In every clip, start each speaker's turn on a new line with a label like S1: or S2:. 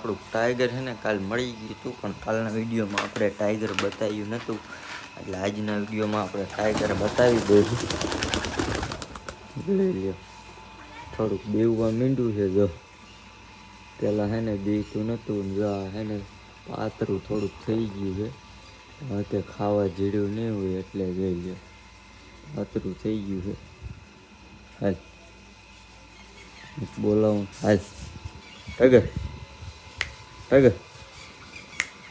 S1: આપણું ટાઈગર છે ને કાલ મળી ગયું હતું, પણ કાલના વિડીયોમાં આપણે ટાઈગર બતાવ્યું નહોતું, એટલે આજના વિડીયોમાં આપણે ટાઈગર બતાવી દઈશું. લઈ લ્યો, થોડુંક બેવવા માંડ્યું છે. જો પેલા હે ને બેતું નહોતું, જો હે ને પાતરું થોડુંક થઈ ગયું છે. હવે ખાવા જીડ્યું નહીં હોય એટલે જોઈ લ્યો, પાતરું થઈ ગયું છે. હાલ બોલાવું, હાલ ટાઈગર, ટાઈગર,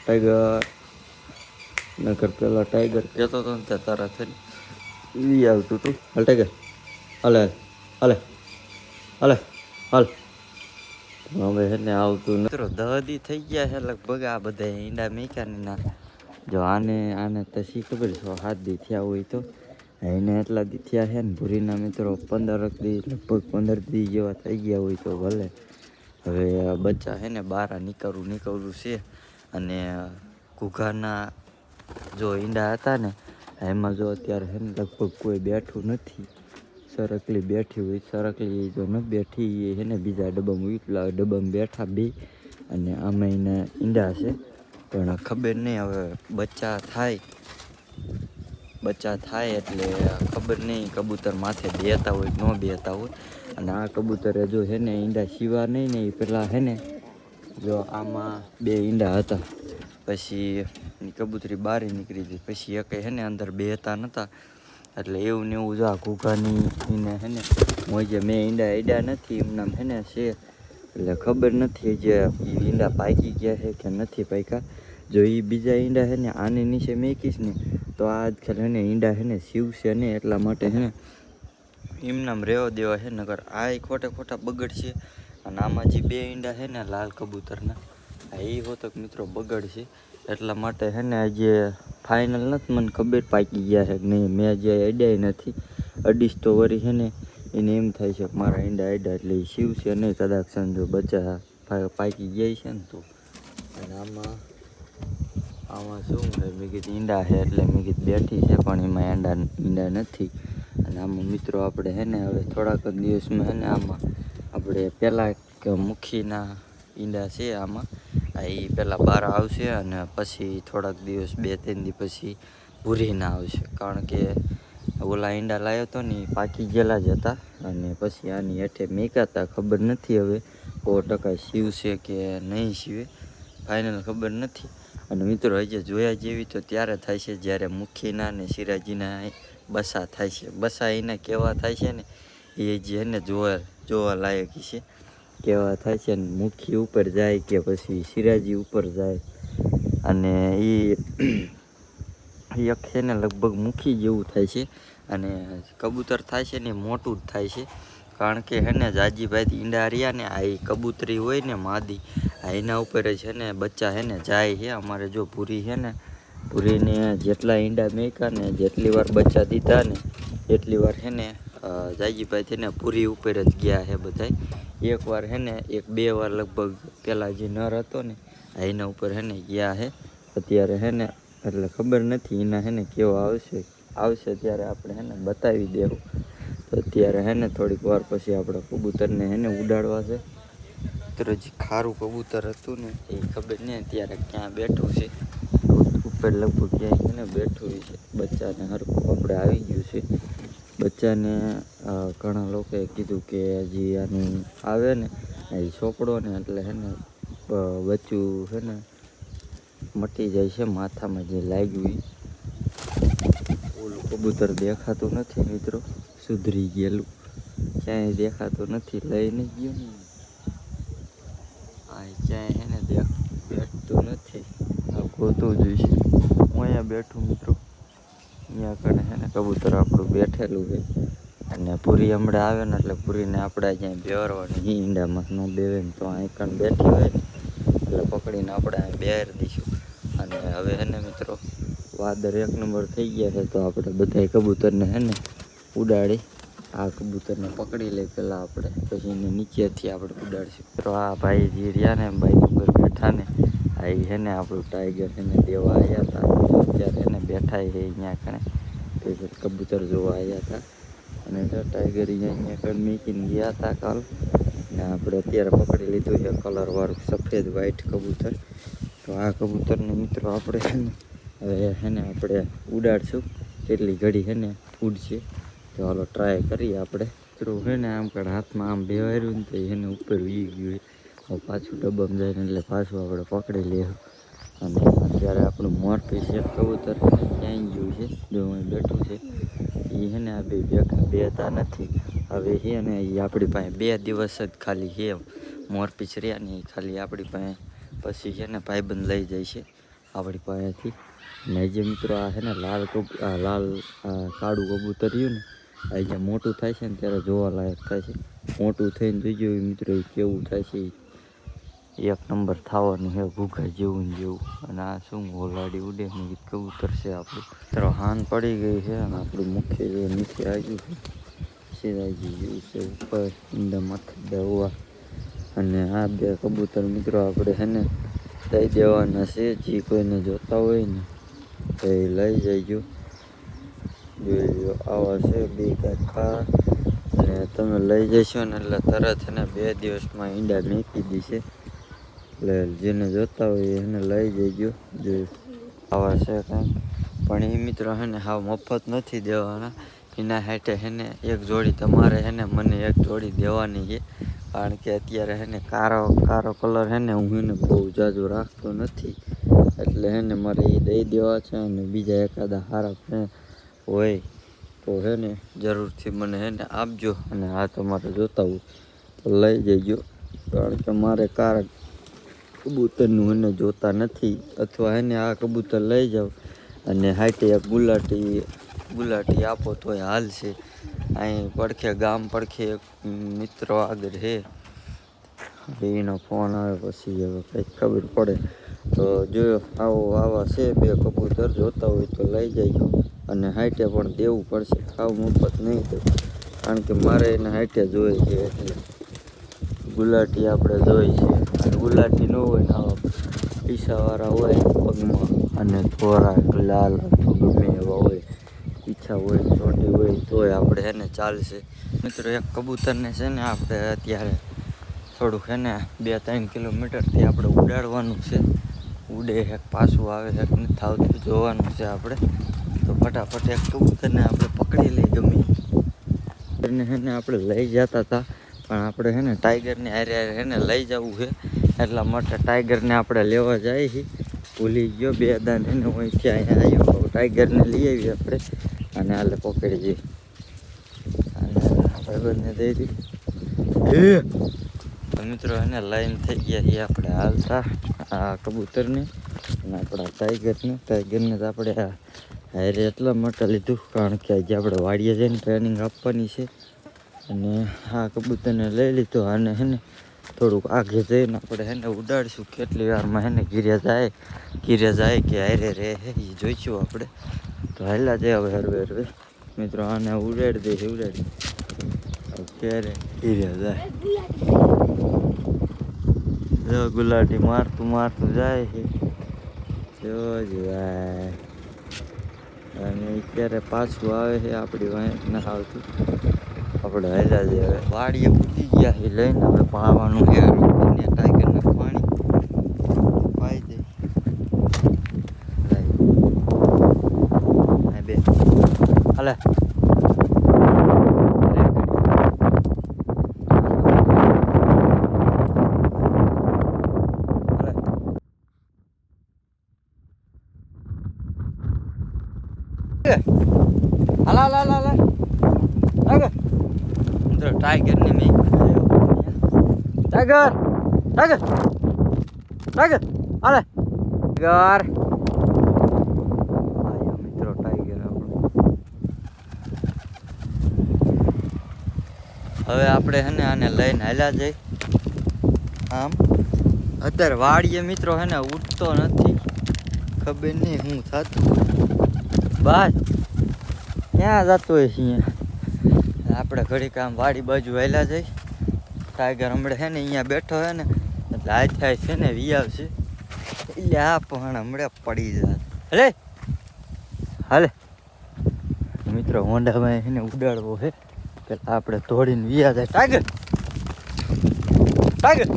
S1: ટાઈગર. નકર પેલા ટાઈગર કહેતો હતો ને તારા થઈને ઈ આવતું હતું. હાલ ટાઈગર, હાલે હાલે હાલે હાલ. હવે એને આવતું મિત્રો 10 દી થઈ ગયા છે લગભગ. આ બધા ઈંડા મેક્યા ને ના, જો આને તો શી ખબર છે 7 દી થયા હોય તો. એને એટલા દી થયા છે ને ભૂરીના મિત્રો 15 દી, લગભગ 15 દી જેવા થઈ ગયા હોય તો ભલે. હવે બચ્ચા છે ને બહાર નીકળવું છે. અને ઘૂઘાના જો ઈંડા હતા ને એમાં જો અત્યારે છે ને લગભગ કોઈ બેઠું નથી. સરકલી બેઠી હોય, સરકલી જો ન બેઠી છે ને બીજા ડબ્બામાં એટલા ડબ્બામાં બેઠા બે. અને આમાં એને ઈંડા છે, પણ ખબર નહીં હવે બચ્ચા થાય એટલે ખબર નહીં કબૂતર માથે બેતા હોય કે ન બેતા હોય. અને આ કબૂતરે જો છે ને ઈંડા સીવા નહીં ને એ પેલા છે ને જો આમાં 2 ઈંડા હતા, પછી કબૂતરી બહાર નીકળી ગઈ. પછી એક છે ને અંદર બેતા નહોતા, એટલે એવું ને એવું જો આ ઘૂઘાની એને છે ને મોજે મેં ઈંડા નથી એમનામ છે ને છે. એટલે ખબર નથી જે ઈંડા પાકી ગયા છે કે નથી પાક્યા. જો એ બીજા ઈંડા છે ને આની નીચે મેકીશ ને તો આજકાલ છે ને ઈંડા છે ને સીવશે ને, એટલા માટે છે ને એમનામ રહેવા દેવા છે. નકર આ ખોટા બગડશે. અને આમાં જે 2 ઈંડા છે ને લાલ કબૂતરના, એ હોતક મિત્રો બગડશે. એટલા માટે છે ને આજે ફાઇનલ નથી મને ખબર પાકી ગયા છે કે નહીં. મેં જે અડ્યા નથી, અડીશ તો વરી છે ને એને એમ થાય છે કે મારા ઈંડા અડ્યા એટલે એ સીવશે નહીં કદાચ જો બચ્ચા પાકી જાય છે ને તો. અને આમાં શું છે, મેં કીધું ઈંડા છે એટલે મેં કીધું બેઠી છે, પણ એમાં ઈંડા નથી. અને આમાં મિત્રો આપણે છે ને હવે થોડાક જ દિવસમાં છે ને આમાં આપણે પહેલાં મુખીના ઈંડા છે આમાં, એ પહેલાં બહાર આવશે. અને પછી થોડાક દિવસ 2-3 દી પછી ભૂરીના આવશે. કારણ કે ઓલા ઈંડા લાવ્યો હતો ને એ પાકી ગયેલા જ હતા. અને પછી આની હેઠે મેકાતા, ખબર નથી હવે 100% સીવશે કે નહીં સીવે, ફાઇનલ ખબર નથી. અને મિત્રો હજી જોયા જેવી તો ત્યારે થાય છે જ્યારે મુખીના ને સિરાજીના બસા થાય છે. બસા એને કેવા થાય છે ને એ જે ને જોવા લાયક છે, કેવા થાય છે ને મુખી ઉપર જાય કે પછી સિરાજી ઉપર જાય. અને એ એક છે ને લગભગ મુખી જેવું થાય છે. અને કબૂતર થાય છે ને મોટું જ થાય છે, કારણ કે હે ને જાજીભાઈ ઈંડા રહ્યા ને આ કબૂતરી હોય ને માદી, એના ઉપર છે ને બચ્ચા હે ને જાય છે. અમારે જો ભૂરી છે ને, ભૂરીને જેટલા ઈંડા મેક્યા ને જેટલી વાર બચ્ચા દીધા ને એટલી વાર છે ને જાજીભાઈ છે ને ભૂરી ઉપર જ ગયા છે બધાય. એક વાર છે ને 1-2 વાર લગભગ પેલા જે નર હતો ને એના ઉપર છે ને ગયા છે. અત્યારે છે ને એટલે ખબર નથી એના છે ને કેવો આવશે ત્યારે આપણે છે ને બતાવી દેવું. તો અત્યારે છે ને થોડીક વાર પછી આપણે કબૂતરને છે ને ઉડાડવા છે. મિત્રો જે ખારું કબૂતર હતું ને એ ખબર નહીં અત્યારે ક્યાં બેઠું છે, ઉપર લગભગ ક્યાંય છે ને બેઠું છે. બચ્ચાને હરખું આપણે આવી ગયું છે. બચ્ચાને ઘણા લોકોએ કીધું કે હજી આનું આવે ને એ ચોપડો ને એટલે છે ને બચ્ચું છે ને મટી જાય છે, માથામાં જે લાગ્યું. ઓલું કબૂતર દેખાતું નથી મિત્રો, સુધરી ગયેલું, ક્યાંય દેખાતું નથી. લઈને ગયો ને આ ક્યાંય છે ને બેઠતું નથી, આ ગોતું જોઈશે. હું અહીંયા બેઠું મિત્રો, અહીંયા કણે છે ને કબૂતર આપણું બેઠેલું છે. અને પૂરી હમણાં આવે ને એટલે પૂરીને આપણે અહીંયા બેરવાની, ઈંડામાં ન બેવે ને તો અહીં કણ બેઠી હોય ને એટલે પકડીને આપણે અહીં બેર દઈશું. અને હવે છે ને મિત્રો વાદર 1 નંબર થઈ ગયા છે, તો આપણે બધા કબૂતરને છે ને ઉડાડી આ કબૂતરને પકડી લઈ પહેલાં આપણે, પછી એને નીચેથી આપણે ઉડાડીશું. તો આ ભાઈ જે રહ્યા ને બાઈક ઉપર બેઠા ને આ છે ને આપણું ટાઈગર છે ને દેવા આવ્યા હતા. અત્યારે એને બેઠા છે અહીંયા કણે, કબૂતર જોવા આવ્યા હતા. અને ટાઈગર અહીંયા કણ મીકીને ગયા હતા કાલ. ને આપણે અત્યારે પકડી લીધું છે કલરવાળું સફેદ વ્હાઈટ કબૂતર. તો આ કબૂતરને મિત્રો આપણે છે ને હવે છે ને આપણે ઉડાડશું, કેટલી ઘડી છે ને ઉડશે. તો હાલો ટ્રાય કરીએ આપણે. મિત્રો છે ને આમ કાંઈ હાથમાં આમ બેવાયું ને તો એને ઉપર વી ગયું. હવે પાછું ડબ્બામાં જાય ને એટલે પાછું આપણે પકડી લઈએ. અને અત્યારે આપણું મોરપીસ એક કબૂતર ક્યાંય ગયું છે, જો અહીં બેઠું છે. એ છે ને આ બે ભેગા બેતા નથી. હવે છે ને એ આપણી પાસે 2 દિવસ જ ખાલી છે મોરપીસ રહ્યા ને, એ ખાલી આપણી પાસે પછી છે ને ભાઈબંધ લઈ જાય છે આપણી પાસેથી. ને જે મિત્રો આ છે ને લાલ કાળું કબૂતર રહ્યું ને, આ જે મોટું થાય છે ને ત્યારે જોવાલાયક થાય છે. મોટું થઈને જોઈ મિત્રો એ કેવું થાય છે. એક નંબર થવાનું છે, ઘૂઘા જેવું ને જેવું. અને આ શું ઓલાડી ઉડે ને કબૂતર છે આપણું. તો હાન પડી ગઈ છે અને આપણું મુખ્ય જે નીચે આવ્યું છે, સિરાજી જેવું છે ઉપર ઈંડા માથે દેવા. અને આ 2 કબૂતર મિત્રો આપણે છે ને દઈ દેવાના છે. જે કોઈને જોતા હોય ને તો એ લઈ જઈજો. જોઈ લો આવા છે 2 કાકા. અને તમે લઈ જશો ને એટલે તરત એને 2 દિવસમાં ઈંડા મેકી દેશે. એટલે જેને જોતા હોય એને લઈ જઈજો. જો આવા છે કંઈક. પણ એ મિત્રો છે ને હાવ મફત નથી દેવાના. એના હાટે છે ને એક જોડી તમારે છે ને મને એક જોડી દેવાની છે. કારણ કે અત્યારે છે ને કારો કલર છે ને હું એને બહુ જાજુ રાખતો નથી, એટલે છે ને મારે એ દઈ દેવા છે. અને બીજા એકાદા સારા ફ્રેન્ડ હોય તો છે ને જરૂરથી મને છે ને આપજો. અને આ તમારે જોતા હોય તો લઈ જજો. કારણ કે મારે કબૂતરનું એને જોતા નથી. અથવા એને આ કબૂતર લઈ જાઓ અને હાટે એક ગુલાટી આપો તોય હાલશે. અહીં પડખે ગામ પડખે એક મિત્રો આગળ છે, એનો ફોન આવે પછી હવે કંઈક ખબર પડે. તો જો આવા છે 2 કબૂતર, જોતા હોય તો લઈ જજો. અને હાટે પણ દેવું પડશે, ખાવ મફત નહીં દે. કારણ કે મારે એને હાટે જોઈએ છે, એટલે ગુલાટી આપણે જોઈએ છે. અને ગુલાટી ન હોય ને આવા પીસાવાળા હોય પગમાં અને થોડા લાલ અથવા ગમે એવા હોય, ઈચ્છા હોય ચોટી હોય તોય આપણે એને ચાલશે. મિત્રો એક કબૂતરને છે ને આપણે અત્યારે થોડુંક છે ને 2-3 કિલોમીટરથી આપણે ઉડાડવાનું છે. ઉડે એક પાછું આવે એક નથી આવતું જોવાનું છે આપણે. તો ફટાફટ એક કબૂતરને આપણે પકડી લઈ ગમે એને છે ને આપણે લઈ જતા હતા. પણ આપણે છે ને ટાઈગરને હારે છે ને લઈ જવું છે, એટલા માટે ટાઈગરને આપણે લેવા જઈએ છીએ. ભૂલી ગયો 2 દાન એને હોય ત્યાં અહીંયા આવ્યો. ટાઈગરને લઈ આવીએ આપણે અને હાલે પકડી જઈએ. અને ભાઈબંધને દઈ દીધી. મિત્રો એને લાઈન થઈ ગયા છીએ આપણે હાલતા આ કબૂતરને અને આપણા ટાઈગરને તો આપણે હારે એટલા માટે લીધું કારણ કે આજે આપણે વાડીએ જઈને ટ્રેનિંગ આપવાની છે. અને આ કબૂતરને લઈ લીધું. આને છે ને થોડુંક આગે જઈને આપણે એને ઉડાડીશું. કેટલી વારમાં એને ઘીરે જાય કે હારે રહે એ જોઈશું આપણે. તો હાલા જાય હવે હરવે મિત્રો આને ઉડાડી દે ક્યારે ઘીરે જાય. જો ગુલાટી મારતું જાય છે, જોજો ભાઈ. અને અત્યારે પાછું આવે છે આપણી વાંચ ના આવતું. આપણે હાલ્યા જઈએ હવે વાડીએ પૂજી ગયા છે લઈને. હવે પાવાનું છે ટાઈગરને પાણી પાઈ દે. બે હાલે ટાઈગર ને મેં ટાઈગર હાલે મિત્રો ટાઈગર આપણું. હવે આપણે હે ને આને લઈને હાલ્યા જઈ. આમ અત્યારે વાડીએ મિત્રો હે ને ઉઠતો નથી, ખબર નહીં શું થતું. બસ ક્યાં જતો હોય છે આપણે ઘડીક આમ વાડી બાજુ હાલ્યા જઈ. ટાઈગર હમણાં છે ને અહીંયા બેઠો હે ને એટલે હાથ થાય છે ને વી આવશે. એટલે આ પણ હમણાં પડી જાય. હાલે મિત્રો હોન્ડામાં એને ઉડાડવો છે પેલા આપણે દોડીને વિયા જાય. ટાઈગર ટાઈગર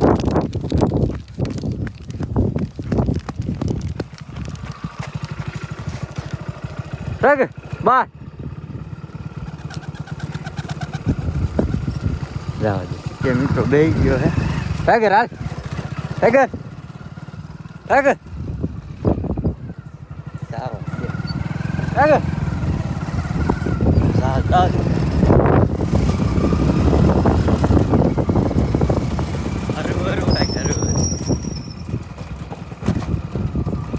S1: ટાઈગર બાર જવા દે કે મિત્રો બેસી ગયો હે ટાઈગર હાલ ટાઈગર ટાઈગર સારો ટાઈગર સાત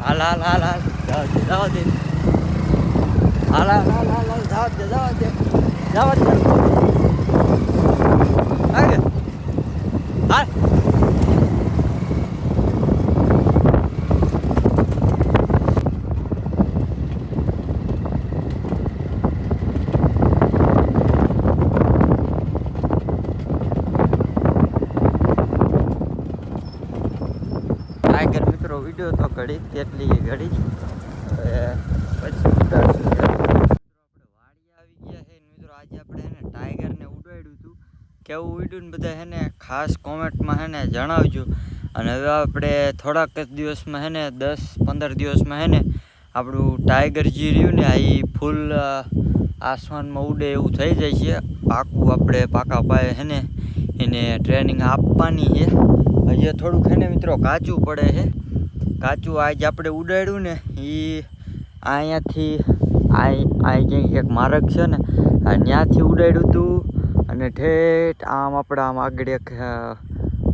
S1: હાલ હાલ હાલ હાલ જવા દે હાલ હાલ હાલ હાલ હાલ જવા દે જવા દે જવા દે આગળ હાલ ટાઈગર મિત્રો વિડીયો તો ઘડી તેટલી ઘડી પછી ઉડાડશું આપણે વાડી આવી ગયા છે મિત્રો આજે આપણે હે ને ટાઈગરને ઉડાડ્યું હતું કેવું ઉડ્યું ને બધા હે ને ખાસ કોમેન્ટમાં હે ને જણાવજો અને હવે આપણે થોડાક જ દિવસમાં હે ને 10-15 દિવસમાં હે ને આપણું ટાઈગર જે રહ્યું ને એ ફૂલ આસમાનમાં ઉડે એવું થઈ જાય છે પાકું આપણે પાકા પાયે હે ને એને ટ્રેનિંગ આપવાની છે હજી થોડુંક હે ને મિત્રો કાચું પડે છે કાચું આજે આપણે ઉડાડ્યું ને એ અહીંયાથી ક્યાંક એક માર્ગ છે ને ત્યાંથી ઉડાડ્યું હતું અને ઠેઠ આમ આપણે આમ આગળ એક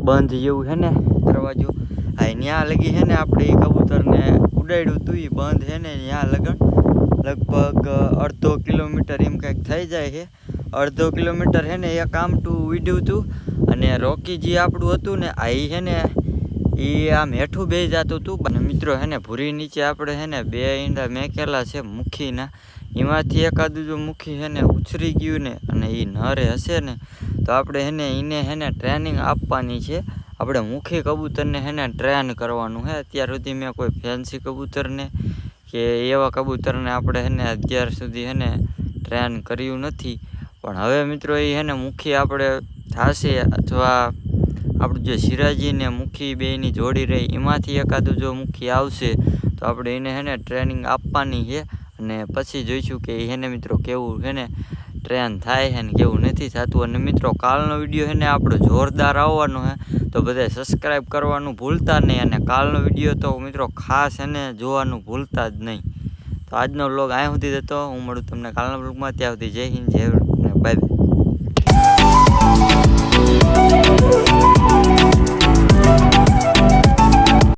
S1: બંધ જેવું છે ને દરવાજો ત્યાં લગી છે ને આપણે એ કબૂતરને ઉડાડ્યું હતું એ બંધ છે ને ત્યાં લગભગ અડધો કિલોમીટર એમ કંઈક થઈ જાય છે અડધો કિલોમીટર છે ને એક આમટું ઉડ્યું હતું અને રોકી જે આપણું હતું ને આ છે ને એ આમ હેઠું બે જતું હતું અને મિત્રો છે ને ભૂરી નીચે આપણે છે ને 2 ઈંડા મેકેલા છે મુખીના એમાંથી એકાદું જો મુખી છે ને ઉછરી ગયું ને અને એ નરે હશે ને તો આપણે છે ને એને છે ને ટ્રેનિંગ આપવાની છે આપણે મુખી કબૂતરને છે ને ટ્રેન કરવાનું છે અત્યાર સુધી મેં કોઈ ફેન્સી કબૂતરને કે એવા કબૂતરને આપણે છે ને અત્યાર સુધી છે ને ટ્રેન કર્યું નથી પણ હવે મિત્રો એ છે ને મુખી આપણે થશે અથવા આપણું જે સિરાજી ને મુખી બેયની જોડી રહી એમાંથી એકાદું જો મુખી આવશે તો આપણે એને છે ને ટ્રેનિંગ આપવાની છે અને પછી જોઈશું કે એને મિત્રો કેવું છે ને ટ્રેન થાય છે ને કેવું નથી થતું અને મિત્રો કાલનો વિડીયો છે ને આપણો જોરદાર આવવાનો છે તો બધાય સબસ્ક્રાઈબ કરવાનું ભૂલતા નહીં અને કાલનો વિડીયો તો મિત્રો ખાસ એને જોવાનું ભૂલતા જ નહીં તો આજનો વ્લોગ અહીંયા સુધી હતો હું મળું તમને કાલના વ્લોગમાં ત્યાં સુધી જય હિન્દ જય બાય બાય